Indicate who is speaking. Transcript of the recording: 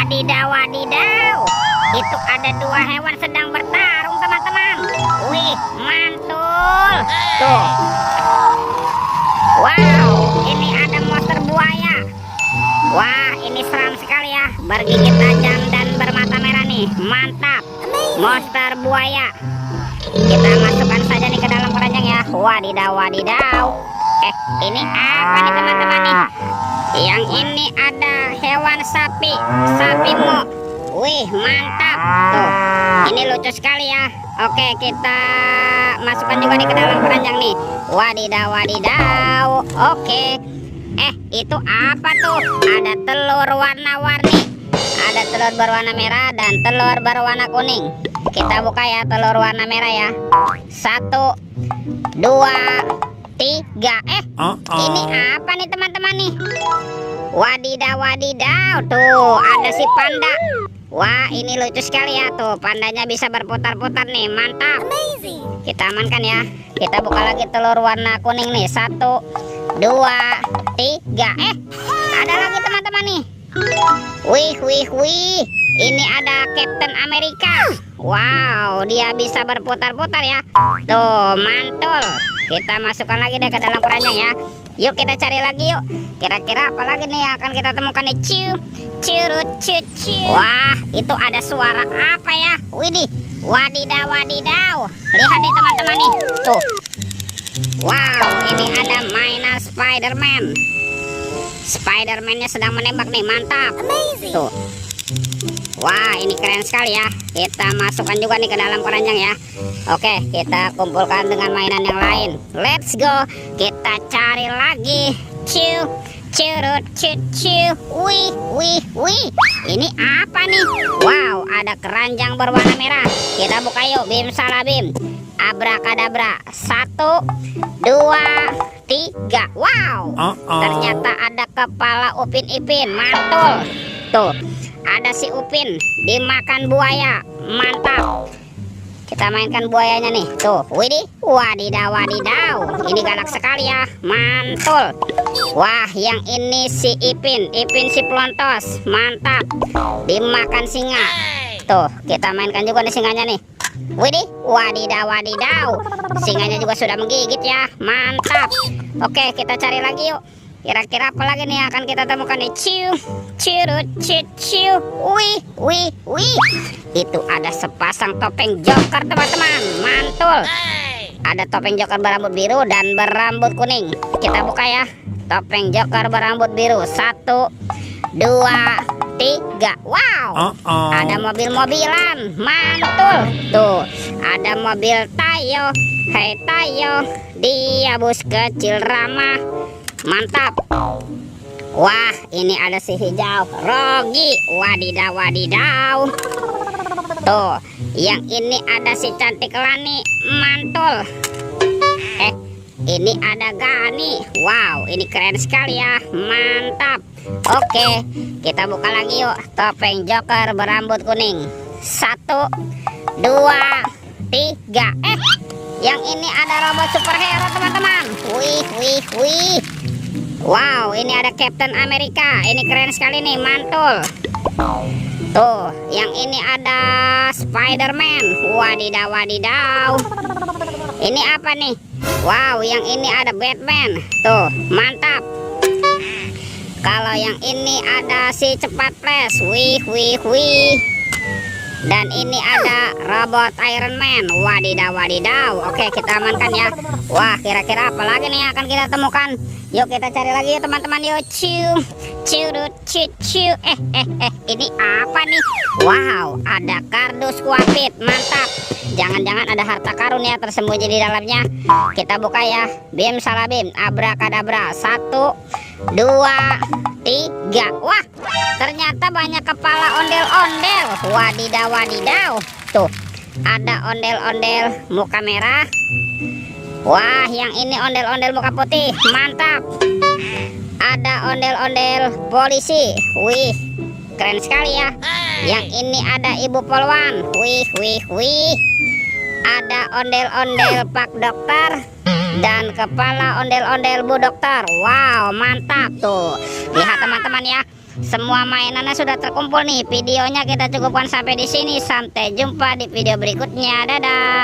Speaker 1: Wadidaw, wadidaw. Itu ada dua hewan sedang bertarung, teman-teman. Wih, mantul. Tuh. Wow, ini ada monster buaya. Wah, ini seram sekali ya. Bergigit tajam dan bermata merah nih. Mantap. Monster buaya. Kita masukkan saja nih ke dalam keranjang ya. Wadidaw, wadidaw. Ini apa nih teman-teman nih? Yang ini ada hewan sapi, sapi mo. Wih, mantap. Tuh, ini lucu sekali ya. Oke, kita masukkan juga nih ke dalam keranjang nih. Wadidaw, wadidaw. Oke. Itu apa tuh? Ada telur warna-warni. Ada telur berwarna merah dan telur berwarna kuning. Kita buka ya telur warna merah ya. 1, 2, 3. Ini apa nih teman-teman nih? Wadidaw, wadidaw. Tuh, ada si panda. Wah, ini lucu sekali ya. Tuh, pandanya bisa berputar-putar nih. Mantap. Kita amankan ya. Kita buka lagi telur warna kuning nih. 1, 2, 3. Ada lagi teman-teman nih. Wih, wih, wih. Ini ada Captain America. Wow, dia bisa berputar-putar ya. Tuh, mantul. Kita masukkan lagi deh ke dalam keranjang ya. Yuk kita cari lagi yuk. Kira-kira apa lagi nih yang akan kita temukan nih? Curut, cucu. Wah, itu ada suara apa ya? Widih, wadidaw, wadidaw. Lihat nih teman-teman nih. Tuh. Wow, ini ada mainan Spider-Man. Spider-Man-nya sedang menembak nih, mantap. Tuh. Wah, ini keren sekali ya. Kita masukkan juga nih ke dalam keranjang ya. Oke, kita kumpulkan dengan mainan yang lain. Let's go. Kita cari lagi. Curut, cucu. Wih, wih, wih. Ini apa nih? Wow, ada keranjang berwarna merah. Kita buka yuk. Bim salah bim. Abrakadabra. 1, 2, 3. Wow. Ternyata ada kepala Upin Ipin. Mantul. Tuh, ada si Upin dimakan buaya. Mantap. Kita mainkan buayanya nih. Tuh, widih. Wadidaw, wadidaw. Ini galak sekali ya. Mantul. Wah, yang ini si Ipin. Ipin si pelontos. Mantap. Dimakan singa. Tuh, kita mainkan juga nih singanya nih. Widih. Wadidaw, wadidaw. Singanya juga sudah menggigit ya. Mantap. Oke, kita cari lagi yuk. Kira-kira apa lagi nih akan kita temukan nih? Curut, cucu. Wih, wih, wih. Itu ada sepasang topeng joker teman-teman. Mantul. Ada topeng joker berambut biru dan berambut kuning. Kita buka ya. Topeng joker berambut biru. 1, 2, 3. Wow. Ada mobil-mobilan. Mantul. Tuh, ada mobil Tayo. Hai Tayo, dia bus kecil ramah. Mantap. Wah, ini ada si hijau Rogi. Wadidaw, wadidaw. Tuh, yang ini ada si cantik Lani. Mantul. Ini ada Gani. Wow, ini keren sekali ya. Mantap. Oke, kita buka lagi yuk. Topeng joker berambut kuning. 1, 2, 3. Yang ini ada robot superhero teman-teman. Wih, wih, wih. Wow, ini ada Captain America. Ini keren sekali nih, mantul. Tuh, yang ini ada Spider-Man. Wadidaw, wadidaw. Ini apa nih? Wow, yang ini ada Batman. Tuh, mantap. Kalau yang ini ada si cepat flash. Wih, wih, wih. Dan ini ada robot Iron Man. Wadidaw, wadidaw. Oke, kita amankan ya. Wah, kira-kira apa lagi nih yang akan kita temukan? Yuk kita cari lagi ya teman-teman. Yuk, curut, cucu. Ini apa nih? Wow, ada kardus kuapit. Mantap. Jangan-jangan ada harta karun ya tersembunyi di dalamnya. Kita buka ya. Bim salah bim. Abrakadabra. 1, 2, 3. Wah, ternyata banyak kepala ondel-ondel. Wadidaw, wadidaw. Tuh, ada ondel-ondel muka merah. Wah, yang ini ondel-ondel muka putih. Mantap. Ada ondel-ondel polisi. Wih, keren sekali ya. Yang ini ada ibu polwan. Wih, wih, wih. Ada ondel-ondel pak dokter dan kepala ondel-ondel bu dokter. Wow, mantap tuh. Lihat teman-teman ya. semua mainannya sudah terkumpul nih. Videonya kita cukupkan sampai di sini. Sampai jumpa di video berikutnya. Dadah.